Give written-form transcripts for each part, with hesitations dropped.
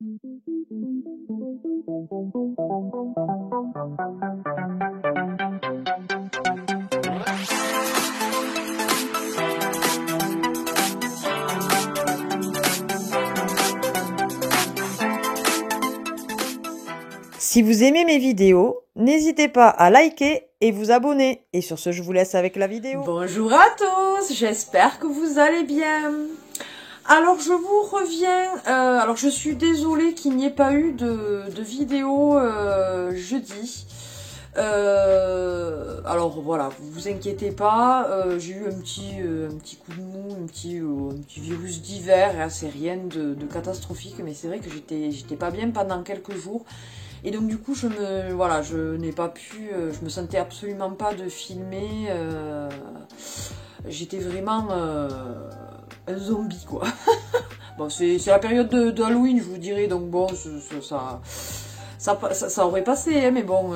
Si vous aimez mes vidéos, n'hésitez pas à liker et vous abonner. Et sur ce, je vous laisse avec la vidéo. Bonjour à tous, j'espère que vous allez bien. Alors je vous reviens, alors je suis désolée qu'il n'y ait pas eu de vidéo jeudi. Alors voilà, vous inquiétez pas, j'ai eu un petit coup de mou, un petit virus d'hiver, hein, c'est rien de catastrophique, mais c'est vrai que j'étais pas bien pendant quelques jours. Et donc du coup je n'ai pas pu, je me sentais absolument pas de filmer, j'étais vraiment un zombie quoi. Bon c'est la période de Halloween je vous dirais, donc bon ça aurait passé, hein, mais bon.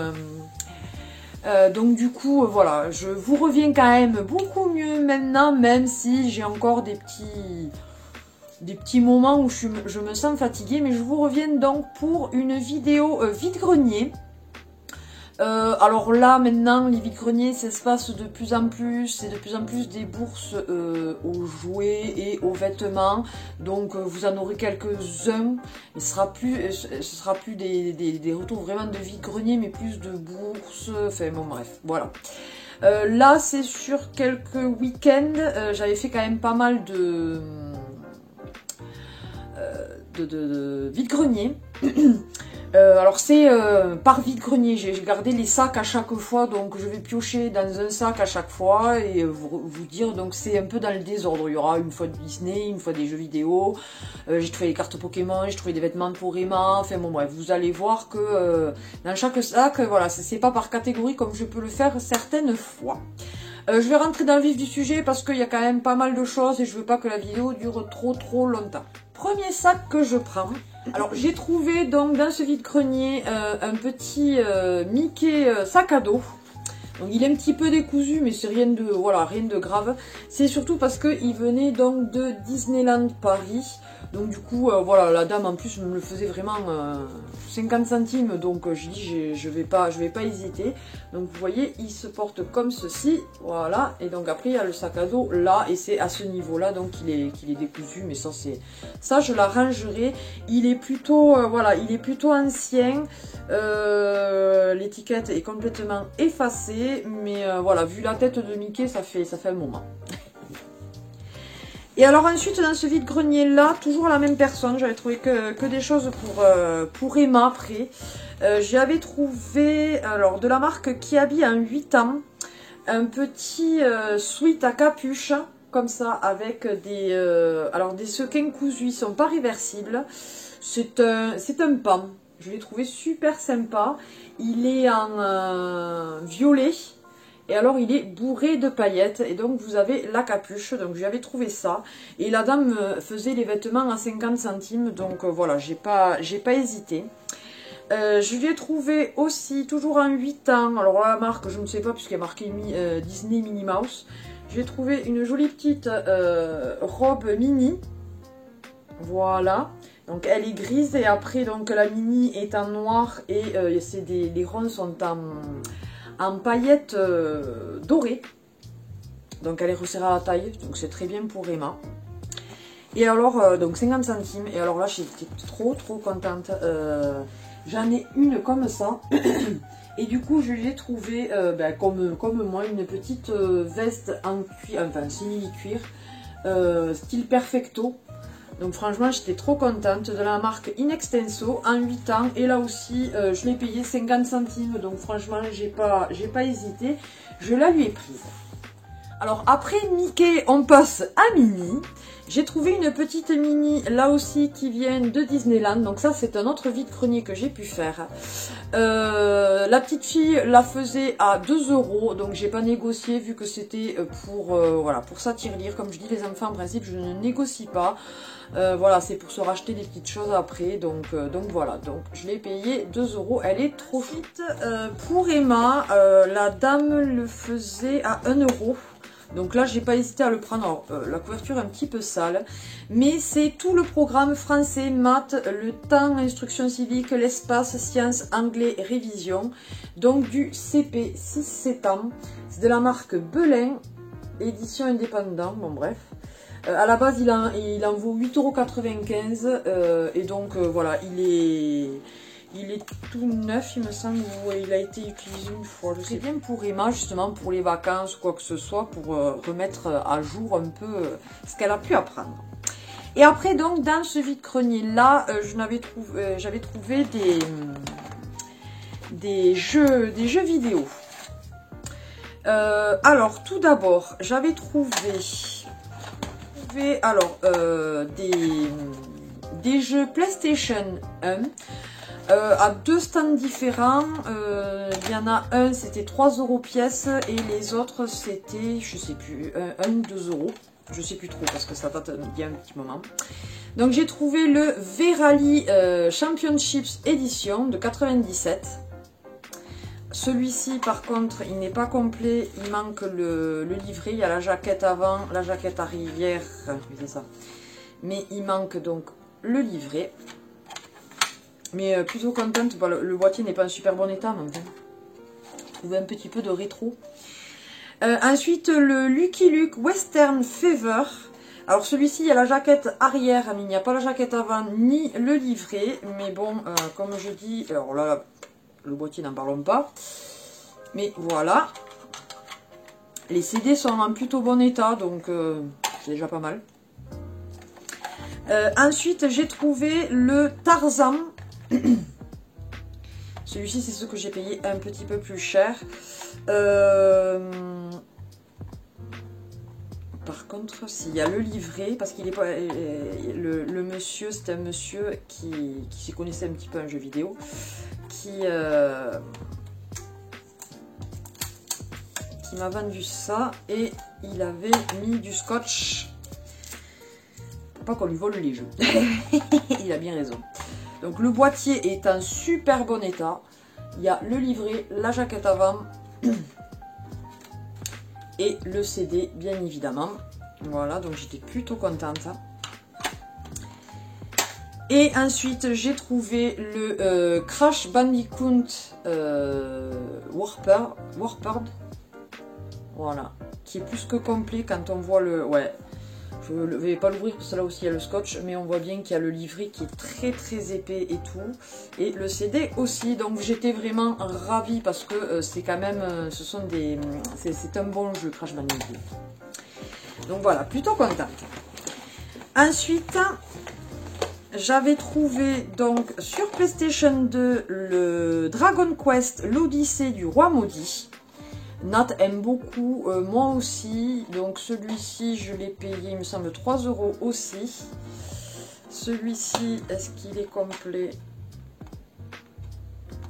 Donc du coup voilà, je vous reviens quand même beaucoup mieux maintenant, même si j'ai encore des petits moments où je me sens fatiguée, mais je vous reviens donc pour une vidéo vide-grenier. Alors là maintenant les vides-greniers ça se passe de plus en plus, c'est de plus en plus des bourses aux jouets et aux vêtements, donc vous en aurez quelques-uns, ce sera plus des retours vraiment de vide-grenier, mais plus de bourses, enfin bon bref, voilà. Là c'est sur quelques week-ends, j'avais fait quand même pas mal de vide-grenier. Alors c'est par vide-grenier, j'ai gardé les sacs à chaque fois, donc je vais piocher dans un sac à chaque fois et vous dire, donc c'est un peu dans le désordre. Il y aura une fois de Disney, une fois des jeux vidéo, j'ai trouvé des cartes Pokémon, j'ai trouvé des vêtements pour Emma, enfin bon bref, vous allez voir que dans chaque sac, voilà, c'est pas par catégorie comme je peux le faire certaines fois. Je vais rentrer dans le vif du sujet parce qu'il y a quand même pas mal de choses et je veux pas que la vidéo dure trop longtemps. Premier sac que je prends. Alors j'ai trouvé donc dans ce vide-grenier un petit Mickey sac à dos. Donc il est un petit peu décousu, mais c'est rien de grave. C'est surtout parce qu'il venait donc de Disneyland Paris. Donc du coup voilà, la dame en plus me le faisait vraiment 50 centimes, donc j'ai dit je vais pas hésiter. Donc vous voyez, il se porte comme ceci, voilà, et donc après il y a le sac à dos là, et c'est à ce niveau là donc qu'il est décousu, mais ça je l'arrangerai. Il est plutôt voilà, il est plutôt ancien, l'étiquette est complètement effacée, mais voilà, vu la tête de Mickey ça fait un moment. Et alors ensuite dans ce vide-grenier là, toujours la même personne, j'avais trouvé que des choses pour Emma après. J'avais trouvé alors de la marque Kiabi en 8 ans, un petit sweat à capuche, comme ça, avec des sequins cousus, ils sont pas réversibles. C'est un pan, je l'ai trouvé super sympa, il est en violet. Et alors il est bourré de paillettes et donc vous avez la capuche, donc j'avais trouvé ça. Et la dame me faisait les vêtements à 50 centimes, donc voilà, j'ai pas hésité. Je lui ai trouvé aussi, toujours en 8 ans, alors la marque je ne sais pas puisqu'il y a marqué Disney Minnie Mouse. J'ai trouvé une jolie petite robe mini, voilà. Donc elle est grise et après donc la mini est en noir et les ronds sont en paillettes dorées, donc elle est resserrée à la taille, donc c'est très bien pour Emma. Et alors donc 50 centimes, et alors là j'étais trop contente, j'en ai une comme ça et du coup je lui ai trouvé comme moi une petite veste en cuir, enfin simili-cuir, style perfecto. Donc franchement j'étais trop contente, de la marque In Extenso en 8 ans, et là aussi je l'ai payé 50 centimes, donc franchement j'ai pas hésité, je la lui ai prise. Alors après Mickey on passe à Minnie. J'ai trouvé une petite Minnie là aussi qui vient de Disneyland, donc ça c'est un autre vide-grenier que j'ai pu faire. La petite fille la faisait à 2 €, donc j'ai pas négocié vu que c'était voilà, pour sa tirelire. Comme je dis, les enfants en principe je ne négocie pas. Voilà, c'est pour se racheter des petites choses après, donc voilà, donc je l'ai payé 2 €, elle est trop chouette. Pour Emma, la dame le faisait à 1 €. Donc là, j'ai pas hésité à le prendre. Alors, la couverture est un petit peu sale, mais c'est tout le programme français, maths, le temps, instruction civique, l'espace, sciences, anglais, révision. Donc du CP 6-7 ans. C'est de la marque Belin, édition indépendante, bon bref. À la base, il en vaut 8,95 €. Et donc, voilà, il est tout neuf, il me semble, où il a été utilisé une fois. C'est bien pour Emma, justement, pour les vacances ou quoi que ce soit, pour remettre à jour un peu ce qu'elle a pu apprendre. Et après, donc, dans ce vide-grenier-là, j'avais trouvé des jeux vidéo. Alors, tout d'abord, j'avais trouvé des jeux PlayStation 1 à 2 stands différents. Il y en a un, c'était 3 € pièce, et les autres, c'était, je sais plus, 1 ou 2 €. Je sais plus trop parce que ça date il y a un petit moment. Donc j'ai trouvé le V-Rally Championships Edition de 97. Celui-ci, par contre, il n'est pas complet, il manque le livret. Il y a la jaquette avant, la jaquette arrière, c'est ça. Mais il manque donc le livret. Mais plutôt contente, bon, le boîtier n'est pas en super bon état, mais bon, trouver un petit peu de rétro. Ensuite, le Lucky Luke Western Fever. Alors celui-ci, il y a la jaquette arrière, mais il n'y a pas la jaquette avant, ni le livret. Mais bon, comme je dis, alors là, le boîtier, n'en parlons pas. Mais voilà. Les CD sont en plutôt bon état, donc c'est déjà pas mal. Ensuite, j'ai trouvé le Tarzan. Celui-ci, c'est ce que j'ai payé un petit peu plus cher. Par contre, s'il y a le livret, parce qu'il est pas le monsieur, c'était un monsieur qui s'y connaissait un petit peu en jeu vidéo, qui m'a vendu ça, et il avait mis du scotch. Pas qu'on lui vole les jeux. Il a bien raison. Donc le boîtier est en super bon état. Il y a le livret, la jaquette avant et le CD, bien évidemment. Voilà, donc j'étais plutôt contente. Et ensuite, j'ai trouvé le Crash Bandicoot Warped. Voilà, qui est plus que complet quand on voit le... Ouais, je ne vais pas l'ouvrir parce que là aussi il y a le scotch, mais on voit bien qu'il y a le livret qui est très très épais et tout. Et le CD aussi, donc j'étais vraiment ravie parce que c'est quand même... c'est un bon jeu, Crash Bandicoot. Donc voilà, plutôt contente. Ensuite, j'avais trouvé donc sur PlayStation 2 le Dragon Quest, l'Odyssée du Roi Maudit. Nat aime beaucoup, moi aussi. Donc celui-ci, je l'ai payé, il me semble, 3 € aussi. Celui-ci, est-ce qu'il est complet?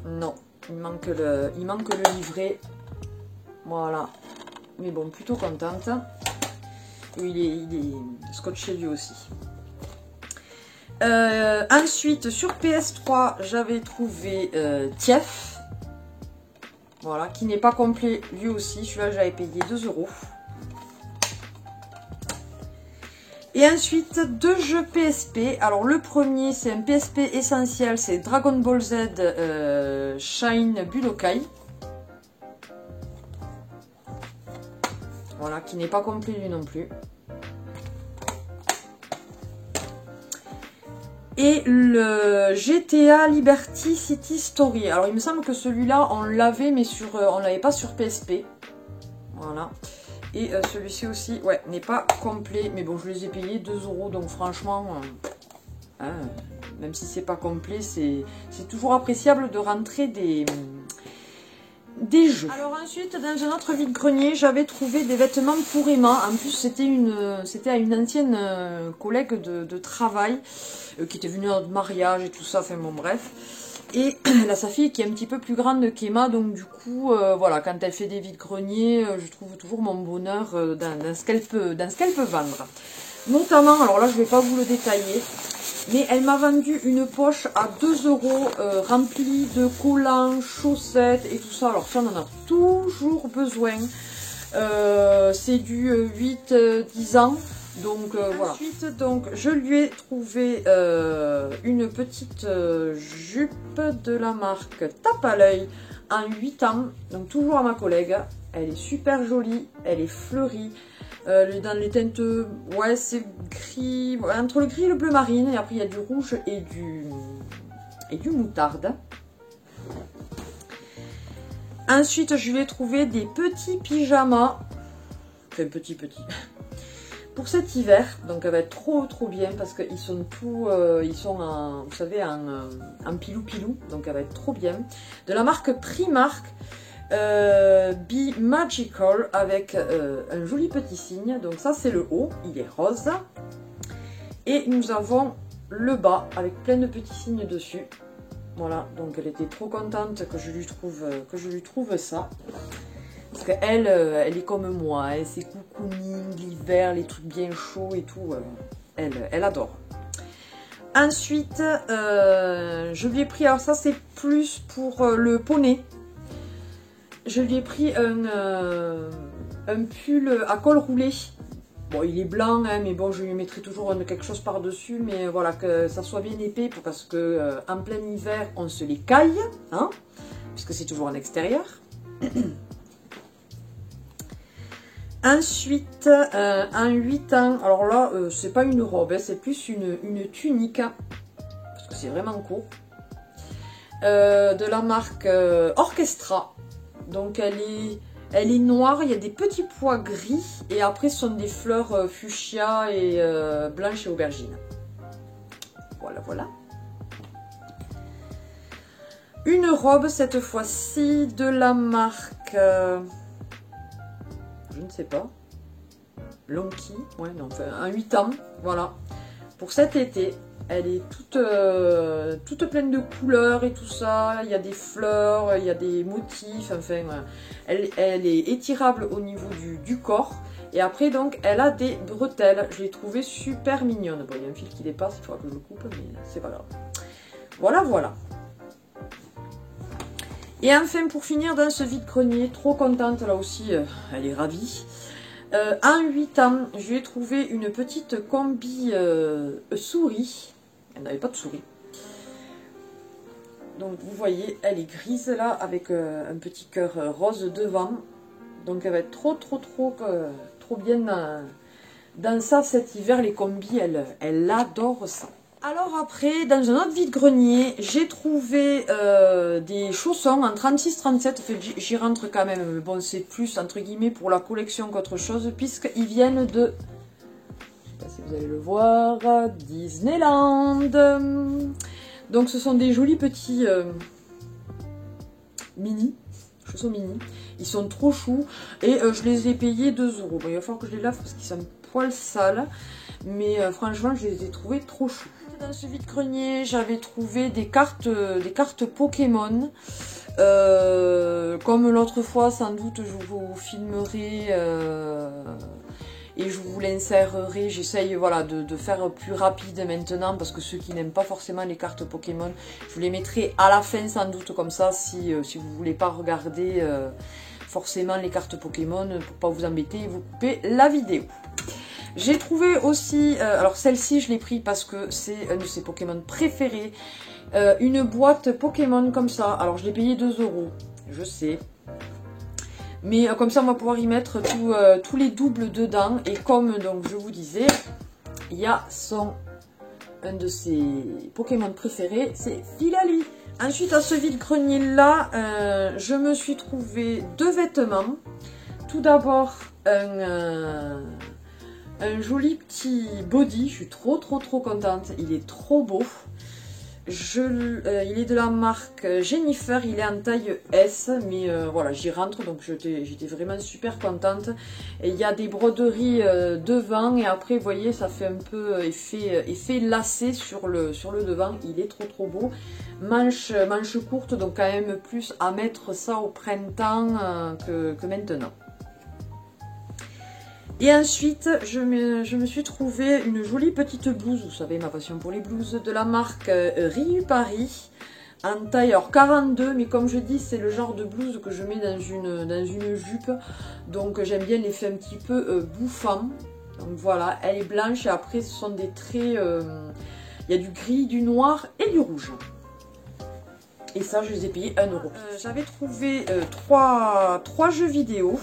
Non, il manque le livret. Voilà. Mais bon, plutôt contente. Il est scotché lui aussi. Ensuite, sur PS3, j'avais trouvé Tief. Voilà, qui n'est pas complet lui aussi. Celui-là, j'avais payé 2 €. Et ensuite, 2 jeux PSP. Alors, le premier, c'est un PSP essentiel. C'est Dragon Ball Z Shine Budokai. Voilà, qui n'est pas complet lui non plus. Et le GTA Liberty City Story. Alors il me semble que celui-là on l'avait, mais on l'avait pas sur PSP. Voilà. Et celui-ci aussi, ouais, n'est pas complet. Mais bon, je les ai payés 2 €. Donc franchement, même si c'est pas complet, c'est toujours appréciable de rentrer des jeux. Alors ensuite, dans un autre vide-grenier, j'avais trouvé des vêtements pour Emma. En plus, c'était à une ancienne collègue de travail qui était venue à notre mariage et tout ça, enfin bon bref. Et elle a sa fille qui est un petit peu plus grande qu'Emma, donc du coup, voilà, quand elle fait des vide-greniers, je trouve toujours mon bonheur dans ce qu'elle peut vendre. Notamment, alors là, je ne vais pas vous le détailler, mais elle m'a vendu une poche à 2 € remplie de collants, chaussettes et tout ça. Alors ça, on en a toujours besoin. C'est du 8-10 ans. Donc voilà. Ensuite, donc, je lui ai trouvé une petite jupe de la marque Tape à l'œil en 8 ans. Donc toujours à ma collègue. Elle est super jolie, elle est fleurie. Dans les teintes, ouais, c'est gris, entre le gris et le bleu marine. Et après, il y a du rouge et du moutarde. Ensuite, je lui ai trouvé des petits pyjamas. Enfin, petits. Pour cet hiver, donc elle va être trop bien parce qu'ils sont ils sont en, vous savez, en pilou, donc elle va être trop bien. De la marque Primark, Be Magical, avec un joli petit signe. Donc ça c'est le haut, il est rose. Et nous avons le bas avec plein de petits signes dessus. Voilà, donc elle était trop contente que je lui trouve ça. Parce qu'elle, elle est comme moi, hein, c'est cocooning, l'hiver, les trucs bien chauds et tout, elle adore. Ensuite, je lui ai pris, alors ça c'est plus pour le poney. Je lui ai pris un pull à col roulé. Bon, il est blanc, hein, mais bon, je lui mettrai toujours quelque chose par-dessus, mais voilà, que ça soit bien épais, parce que en plein hiver, on se les caille, hein, puisque c'est toujours en extérieur. Ensuite, en 8 ans, alors là, c'est pas une robe, hein, c'est plus une tunique, hein, parce que c'est vraiment court, de la marque Orchestra. Donc elle est noire, il y a des petits pois gris, et après ce sont des fleurs fuchsia et blanches et aubergines. Voilà. Une robe, cette fois-ci, de la marque... je ne sais pas, Lonky, ouais, non, enfin, un 8 ans, voilà, pour cet été. Elle est toute pleine de couleurs et tout ça, il y a des fleurs, il y a des motifs, enfin, elle est étirable au niveau du corps, et après, donc, elle a des bretelles, je l'ai trouvée super mignonne. Bon, il y a un fil qui dépasse, il faudra que je le coupe, mais c'est pas grave. Voilà. Et enfin, pour finir dans ce vide-grenier, trop contente là aussi, elle est ravie. En 8 ans, je lui ai trouvé une petite combi souris. Elle n'avait pas de souris. Donc vous voyez, elle est grise là, avec un petit cœur rose devant. Donc elle va être trop bien dans ça cet hiver. Les combis, elle adore ça. Alors après, dans un autre vide-grenier, j'ai trouvé des chaussons en 36-37, enfin, j'y rentre quand même, mais bon, c'est plus entre guillemets pour la collection qu'autre chose, puisqu'ils viennent de, je sais pas si vous allez le voir, Disneyland. Donc ce sont des jolis petits chaussons mini, ils sont trop choux, et je les ai payés 2 €. Bon, il va falloir que je les lave parce qu'ils sont poil sales, mais franchement, je les ai trouvés trop choux. Dans ce vide-grenier, j'avais trouvé des cartes Pokémon. Comme l'autre fois, sans doute, je vous filmerai et je vous l'insérerai. J'essaye, voilà, de faire plus rapide maintenant, parce que ceux qui n'aiment pas forcément les cartes Pokémon, je vous les mettrai à la fin sans doute, comme ça, si vous voulez pas regarder forcément les cartes Pokémon, pour pas vous embêter et vous couper la vidéo. J'ai trouvé aussi, alors celle-ci je l'ai pris parce que c'est un de ses Pokémon préférés, une boîte Pokémon comme ça. Alors je l'ai payé 2 €, je sais. Mais comme ça on va pouvoir y mettre tous les doubles dedans. Et comme donc je vous disais, il y a un de ses Pokémon préférés, c'est Filali. Ensuite à ce vide-grenier là, je me suis trouvé 2 vêtements. Tout d'abord un joli petit body, je suis trop contente, il est trop beau. Il est de la marque Jennifer, il est en taille S, mais voilà, j'y rentre, donc j'étais vraiment super contente. Et il y a des broderies devant, et après, vous voyez, ça fait un peu effet lacé sur le devant, il est trop beau. Manche courte, donc quand même plus à mettre ça au printemps que maintenant. Et ensuite, je me suis trouvé une jolie petite blouse, vous savez ma passion pour les blouses, de la marque Riu Paris. en taille alors 42, mais comme je dis, c'est le genre de blouse que je mets dans une jupe. Donc j'aime bien l'effet un petit peu bouffant. Donc voilà, elle est blanche et après ce sont des traits, il y a du gris, du noir et du rouge. Et ça, je les ai payés 1 €. J'avais trouvé 3 jeux vidéo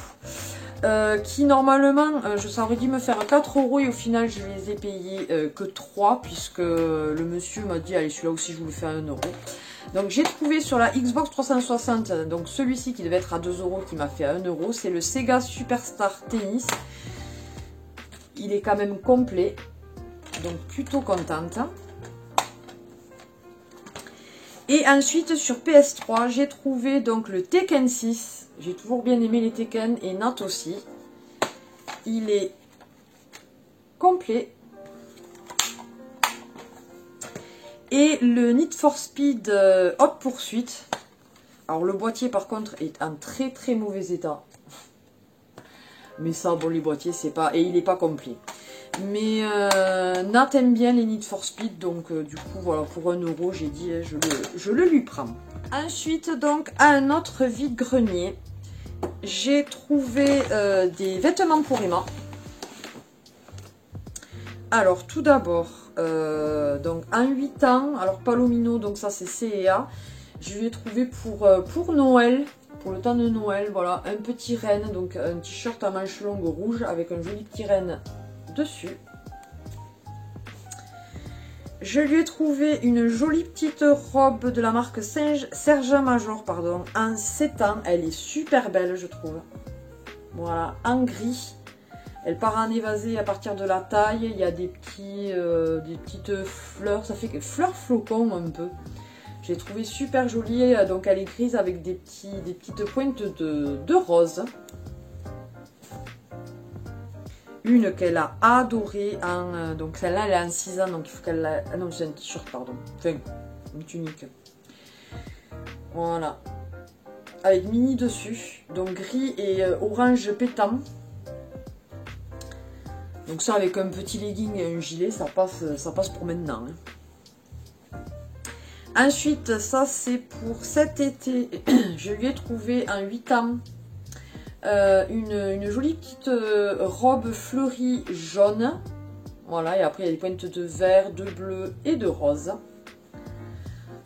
qui normalement, ça aurait dû me faire 4 € et au final, je les ai payés que 3 puisque le monsieur m'a dit, allez, celui-là aussi, je vous le fais à 1 €. Donc j'ai trouvé sur la Xbox 360, donc celui-ci qui devait être à 2 € qui m'a fait à 1 €, c'est le Sega Superstar Tennis. Il est quand même complet, donc plutôt contente. Et ensuite sur PS3, j'ai trouvé donc le Tekken 6. J'ai toujours bien aimé les Tekken et Nat aussi. Il est complet. Et le Need for Speed Hot Pursuit. Alors le boîtier par contre est en très très mauvais état. Mais ça, bon, les boîtiers, c'est pas... Et il n'est pas complet. Mais Nat aime bien les Need for Speed. Donc du coup, voilà, pour 1 €, j'ai dit, je le lui prends. Ensuite, donc, à un autre vide-grenier, j'ai trouvé des vêtements pour Emma. Alors, tout d'abord, donc en 8 ans, alors Palomino, donc ça c'est C&A, je lui ai trouvé pour Noël, pour le temps de Noël, voilà, un petit renne, donc un t-shirt à manches longues rouge avec un joli petit renne dessus. Je lui ai trouvé une jolie petite robe de la marque Sergent Major, pardon, en 7 ans, elle est super belle je trouve, voilà, en gris. Elle part en évasé à partir de la taille. Il y a des petites fleurs. Ça fait fleurs flocons un peu. Je l'ai trouvée super jolie. Donc elle est grise avec des petites pointes de rose. Une qu'elle a adorée. Donc celle-là elle est en 6 ans. Donc il faut qu'elle la... Ah non, c'est un t-shirt, pardon. Enfin, une tunique. Voilà. Avec mini dessus. Donc gris et orange pétant. Donc ça avec un petit legging et un gilet, ça passe pour maintenant. Hein. Ensuite, ça c'est pour cet été. Je lui ai trouvé en 8 ans une jolie petite robe fleurie jaune. Voilà, et après il y a des pointes de vert, de bleu et de rose.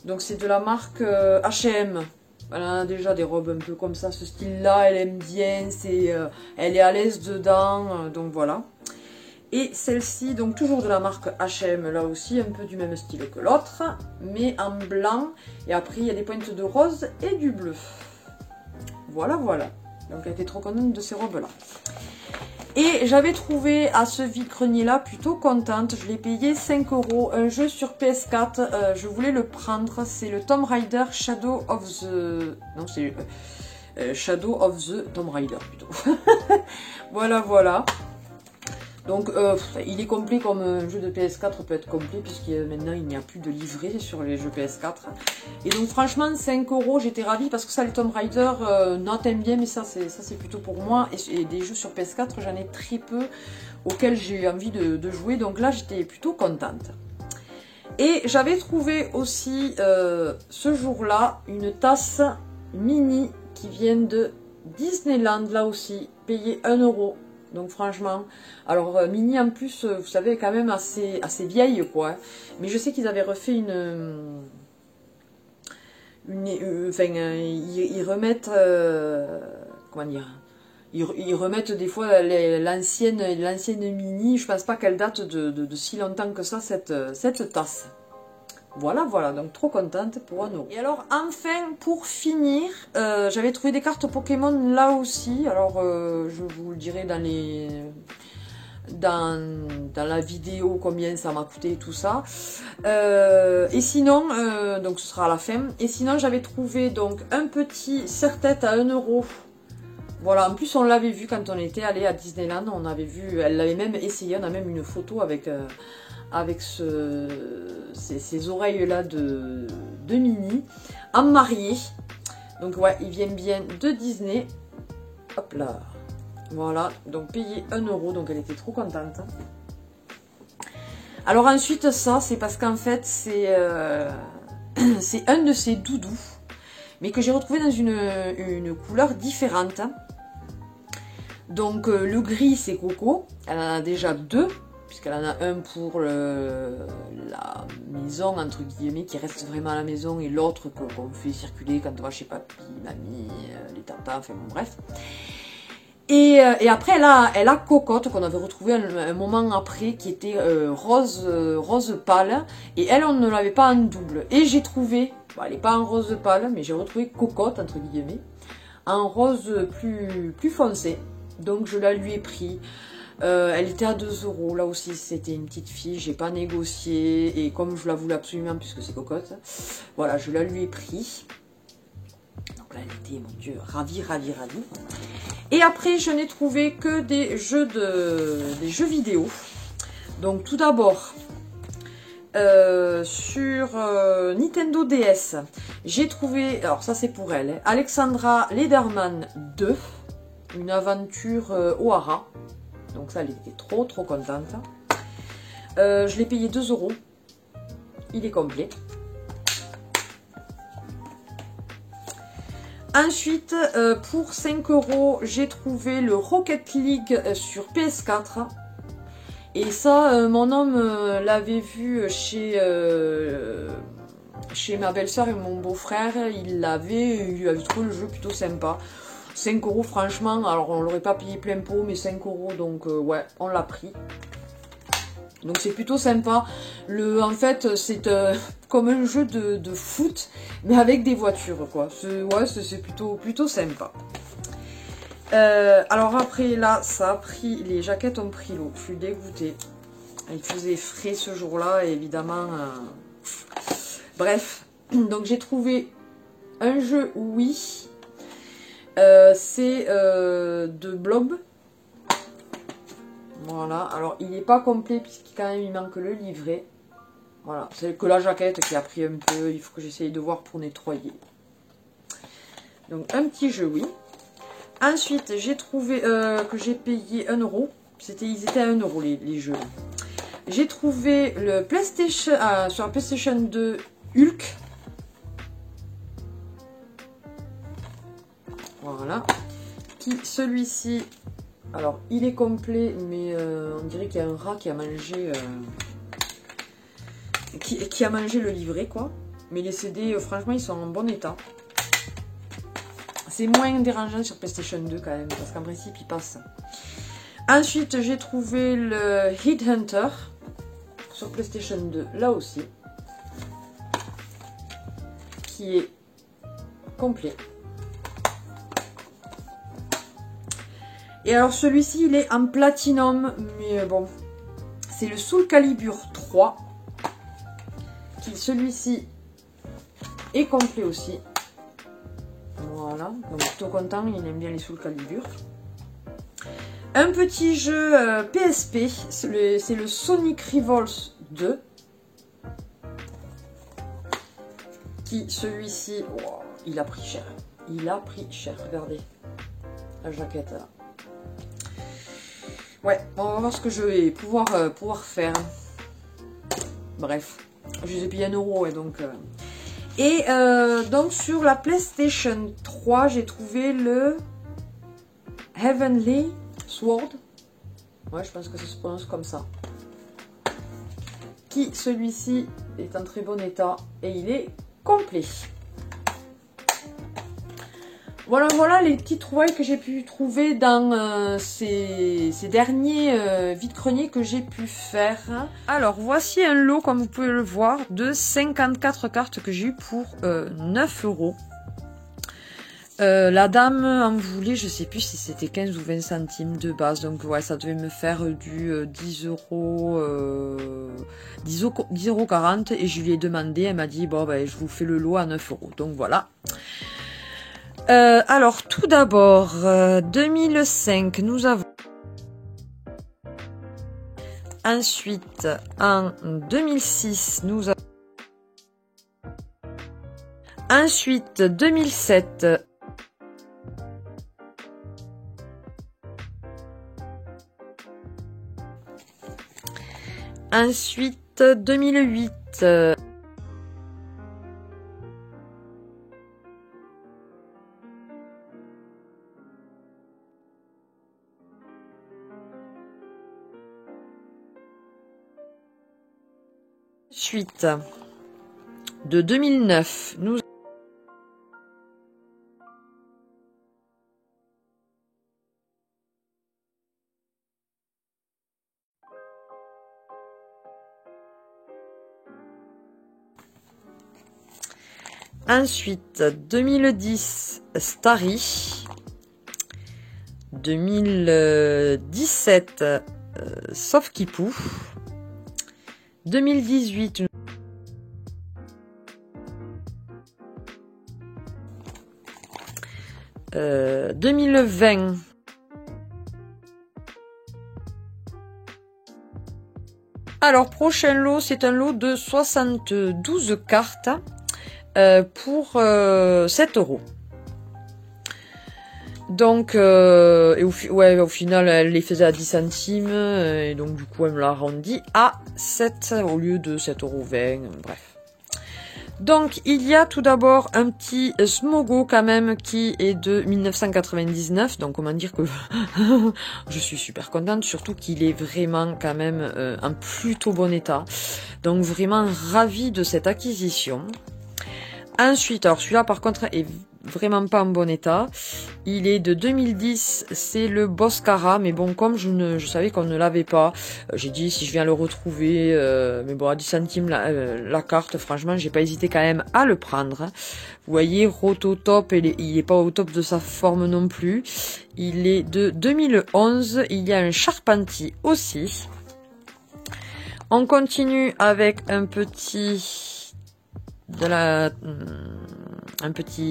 Donc c'est de la marque H&M. Elle a déjà des robes un peu comme ça, ce style-là, elle aime bien, elle est à l'aise dedans, donc voilà. Et celle-ci, donc toujours de la marque H&M, là aussi, un peu du même style que l'autre, mais en blanc. Et après, il y a des pointes de rose et du bleu. Voilà, voilà. Donc, elle était trop contente de ces robes-là. Et j'avais trouvé à ce vide-grenier-là plutôt contente. Je l'ai payé 5 €. Un jeu sur PS4, je voulais le prendre. C'est le Tomb Raider Shadow of the... Non, c'est Shadow of the Tomb Raider, plutôt. Voilà, voilà. Donc il est complet comme un jeu de PS4 peut être complet puisque maintenant il n'y a plus de livret sur les jeux PS4. Et donc franchement 5 €, j'étais ravie parce que ça les Tomb Raider, non t'aimes bien mais ça c'est plutôt pour moi. Et des jeux sur PS4 j'en ai très peu auxquels j'ai envie de jouer, donc là j'étais plutôt contente. Et j'avais trouvé aussi ce jour-là une tasse mini qui vient de Disneyland, là aussi, payée 1 €. Donc franchement, alors mini en plus, vous savez, quand même assez vieille quoi. Mais je sais qu'ils avaient refait enfin, ils remettent, comment dire, ils remettent des fois l'ancienne mini. Je pense pas qu'elle date de si longtemps que ça cette tasse. Voilà, voilà, donc trop contente pour 1 €. Et alors, enfin, pour finir, j'avais trouvé des cartes Pokémon là aussi. Alors, je vous le dirai dans la vidéo combien ça m'a coûté tout ça. Et sinon, donc ce sera à la fin. Et sinon, j'avais trouvé donc un petit serre-tête à 1 €. Voilà, en plus, on l'avait vu quand on était allé à Disneyland. On avait vu, elle l'avait même essayé. On a même une photo avec ces oreilles-là de Minnie, en mariée. Donc ouais, ils viennent bien de Disney. Hop là. Voilà, donc payé 1 €, donc elle était trop contente. Alors ensuite, ça, c'est parce qu'en fait, c'est un de ces doudous, mais que j'ai retrouvé dans une couleur différente. Donc le gris c'est Coco, elle en a déjà deux, puisqu'elle en a un pour la maison, entre guillemets, qui reste vraiment à la maison, et l'autre qu'on fait circuler quand on va chez papy, mamie, les tatas, enfin bon bref. Et après elle a Cocotte, qu'on avait retrouvé un moment après, qui était rose pâle, et elle on ne l'avait pas en double. Et j'ai trouvé, bon, elle n'est pas en rose pâle, mais j'ai retrouvé Cocotte, entre guillemets, en rose plus foncé. Donc je la lui ai pris. Elle était à 2 €. Là aussi c'était une petite fille. J'ai pas négocié. Et comme je la voulais absolument puisque c'est Cocotte. Voilà, je la lui ai pris. Donc là elle était, mon Dieu, ravie. Et après je n'ai trouvé que des jeux vidéo. Donc tout d'abord sur Nintendo DS. J'ai trouvé, alors ça c'est pour elle, Alexandra Lederman 2. Une aventure Ohara. Donc ça, elle était trop contente. Je l'ai payé 2 €. Il est complet. Ensuite, pour 5 €, j'ai trouvé le Rocket League sur PS4. Et ça, mon homme l'avait vu chez ma belle-sœur et mon beau-frère. Il avait trouvé le jeu plutôt sympa. 5 € franchement, alors on l'aurait pas payé plein pot, mais 5 €, donc ouais, on l'a pris. Donc c'est plutôt sympa. En fait, c'est comme un jeu de foot, mais avec des voitures, quoi. Ouais, c'est plutôt sympa. Alors après, là, ça a pris, les jaquettes ont pris l'eau. Je suis dégoûtée. Il faisait frais ce jour-là, et évidemment... Bref, donc j'ai trouvé un jeu oui. C'est de Blob. Voilà, alors il n'est pas complet puisqu'il quand même il manque le livret. Voilà, c'est que la jaquette qui a pris un peu, il faut que j'essaye de voir pour nettoyer. Donc un petit jeu oui. Ensuite j'ai trouvé que j'ai payé 1 €. Ils étaient à 1 € les jeux. J'ai trouvé le PlayStation sur la PlayStation 2 Hulk. Voilà. Celui-ci, alors il est complet, mais on dirait qu'il y a un rat qui a mangé qui a mangé le livret, quoi. Mais les CD, franchement, ils sont en bon état. C'est moins dérangeant sur PlayStation 2 quand même, parce qu'en principe, il passe. Ensuite, j'ai trouvé le Headhunter sur PlayStation 2, là aussi, qui est complet. Et alors celui-ci, il est en platinum, mais bon, c'est le Soul Calibur 3. Celui-ci est complet aussi. Voilà, donc plutôt content, il aime bien les Soul Calibur. Un petit jeu PSP, c'est le Sonic Rivals 2. Qui, celui-ci, oh, il a pris cher. Il a pris cher, regardez la jaquette là. Ouais, on va voir ce que je vais pouvoir faire. Bref, je les ai payés 1 €, ouais, donc... Et donc sur la PlayStation 3, j'ai trouvé le Heavenly Sword. Ouais, je pense que ça se prononce comme ça. Qui, celui-ci, est en très bon état et il est complet. Voilà les petits trouvailles que j'ai pu trouver dans ces derniers vide-greniers que j'ai pu faire. Alors, voici un lot, comme vous pouvez le voir, de 54 cartes que j'ai eu pour 9 €. La dame en voulait, je sais plus si c'était 15 ou 20 centimes de base, donc ouais, ça devait me faire du 10 € 40, et je lui ai demandé, elle m'a dit, bon, ben, je vous fais le lot à 9 €, donc voilà. Alors, tout d'abord, 2005, nous avons... Ensuite, en 2006, nous avons... Ensuite, 2007... Ensuite, 2008... Ensuite, de 2009, nous Ensuite, 2010, Starry. 2017, Sauf Kipou. 2018, 2020, alors prochain lot, c'est un lot de 72 cartes pour 7 €. Donc, au final, elle les faisait à 10 centimes, et donc du coup, elle me l'a arrondi à 7 au lieu de 7,20 €, bref. Donc, il y a tout d'abord un petit Smogo quand même qui est de 1999, donc comment dire que je suis super contente, surtout qu'il est vraiment quand même en plutôt bon état. Donc, vraiment ravie de cette acquisition. Ensuite, alors celui-là par contre est vraiment pas en bon état. Il est de 2010, c'est le Boscara, mais bon, comme je savais qu'on ne l'avait pas, j'ai dit si je viens le retrouver, mais bon, à 10 centimes la carte, franchement, j'ai pas hésité quand même à le prendre. Vous voyez, Rototop, il est pas au top de sa forme non plus. Il est de 2011, il y a un Charpentier aussi. On continue avec un petit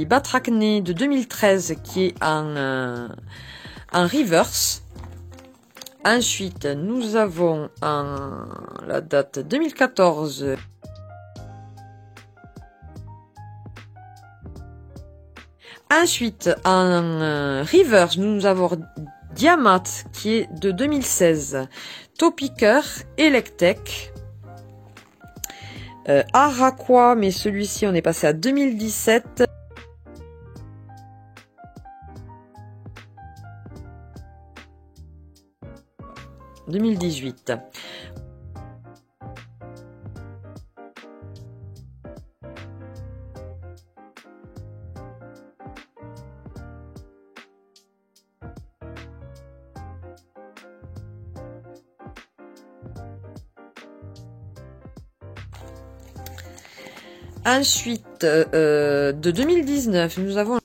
Batracné de 2013 qui est en reverse. Ensuite, nous avons la date 2014. Ensuite, en reverse, nous avons Diamat qui est de 2016. Topiker, Electek. Araqua, mais celui-ci on est passé à 2017. « 2018. Ensuite, de 2019, nous avons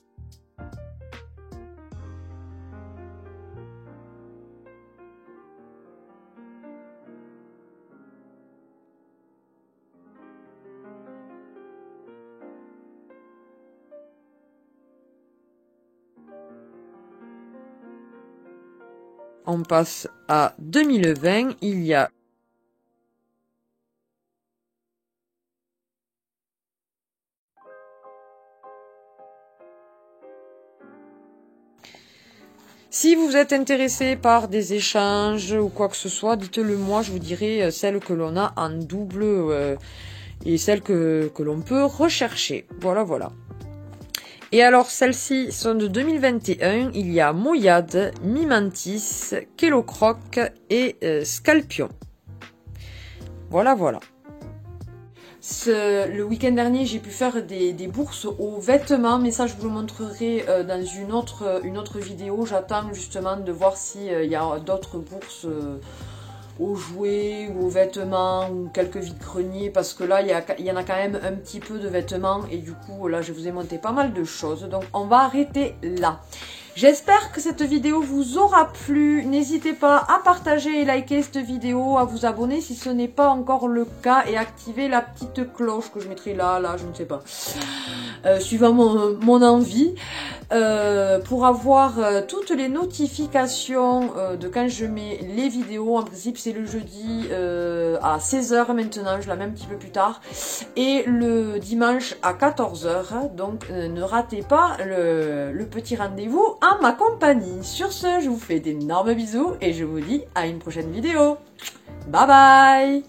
on passe à 2020, il y a si vous êtes intéressé par des échanges ou quoi que ce soit, dites-le moi, je vous dirai celle que l'on a en double et celle que l'on peut rechercher. Voilà, voilà. Et alors, celles-ci sont de 2021. Il y a Moyade, Mimantis, Kelocroc et Scalpion. Voilà, voilà. Le week-end dernier, j'ai pu faire des bourses aux vêtements, mais ça je vous le montrerai dans une autre vidéo. J'attends justement de voir s'il y a d'autres bourses aux jouets ou aux vêtements ou quelques vides-greniers, parce que là il y en a quand même un petit peu de vêtements et du coup là je vous ai monté pas mal de choses, donc on va arrêter là. J'espère que cette vidéo vous aura plu. N'hésitez pas à partager et liker cette vidéo, à vous abonner si ce n'est pas encore le cas et activer la petite cloche que je mettrai là, je ne sais pas, suivant mon envie, pour avoir toutes les notifications de quand je mets les vidéos. En principe c'est le jeudi à 16 h maintenant, je la mets un petit peu plus tard, et le dimanche à 14 h, donc ne ratez pas le petit rendez-vous en ma compagnie. Sur ce, je vous fais d'énormes bisous et je vous dis à une prochaine vidéo. Bye bye!